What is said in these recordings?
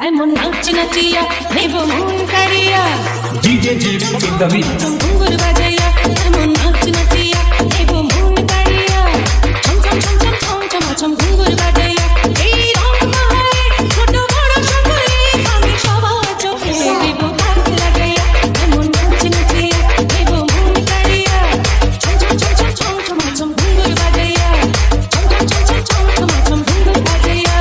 এমন নাচ নাচিয়া নেব মন কাড়িয়া DJ Jeeps in the mix. Ghungur বাজাইয়া এমন নাচ নাচিয়া নেব মন কাড়িয়া ছম ছম ছম ছম ছম ছম ছম ঘুঙ্গুর বাজাইয়া এই রং মহলে ছোট বড় সকলে আমি সবার চোখে দেব ভাগ লাগাইয়া এমন নাচ নাচিয়া নেব মন কাড়িয়া ছম ছম ছম ছম ছম ছম ছম ঘুঙ্গুর বাজাইয়া ছম ছম ছম ছম ছম ছম ছম ঘুঙ্গুর বাজাইয়া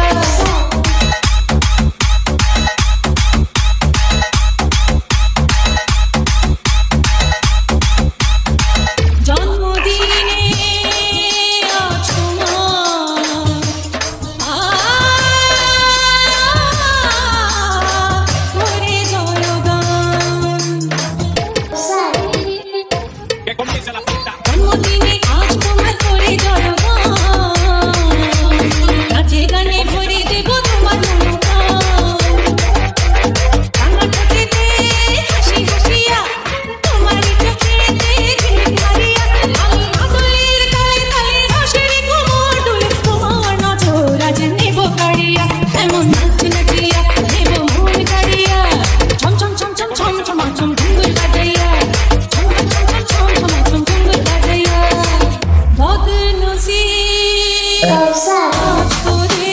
জন্মদিনে আজ তোমার করে জয়গান Que comience la fiesta. জন্মদিনে আজ তোমার করে জয়গান নাচে গানে ভরে দেব তোমার মনপ্রাণ রাঙা ঠোঁটেতে হাসি হাসিয়া তোমার চোখেতে ঝিল হারিয়া আমি আদলের তালে তালে রসের কোমর দুলে তোমার নজর আজ নেব কাড়িয়া এমন নাচ নাচিয়া নেব মন কাড়িয়া ছম ছম ছম ছম ছম ছম ছম ঘুঙ্গুর বাজাইয়া ছম ছম ছম ছম ছম ছম ছম ঘুঙ্গুর বাজাইয়া বদনসিব আজ তোরে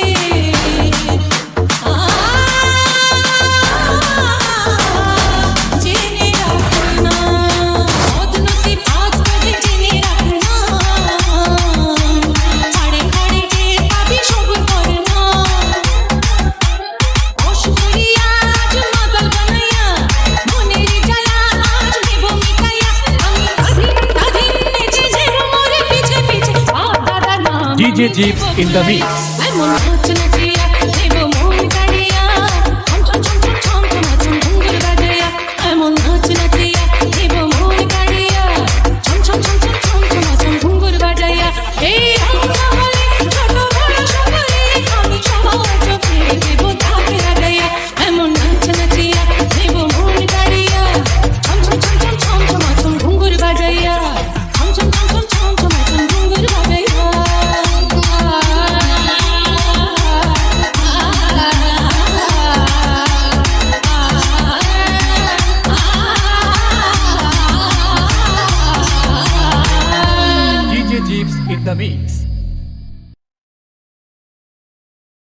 জেনে রাখনা বদনসিব আজ তোরে জেনে রাখনা হাড়ে হাড়ে টের পাবি সবুর করনা অসুরিয়া আজ মাতাল বানাইয়া মনের জ্বালা আজ নেব মিটাইয়া আমি দাদিন নেচে যাব মোরে পিছে পিছে দাদা নাম DJ Jeeps in the mix. এমন নাচ নাচিয়া নেব মন কাড়িয়া ছম ছম ছম ছম ছম ছম ছম ঘুঙ্গুর বাজাইয়া এমন নাচ নাচিয়া নেব মন কাড়িয়া ছম ছম ছম ছম ছম ছম ছম ঘুঙ্গুর বাজাইয়া এই রং মহলে ছোট বড় সকলে আমি সবার চোখে দেব দাগ লাগাইয়া এমন নাচ নাচিয়া নেব মন কাড়িয়া ছম ছম ছম ছম ছম ছম ছম Ghungur বাজাইয়া ছম ছম ছম ছম ছম ছম ছম Ghungur বাজাইয়া DJ Jeeps in the mix.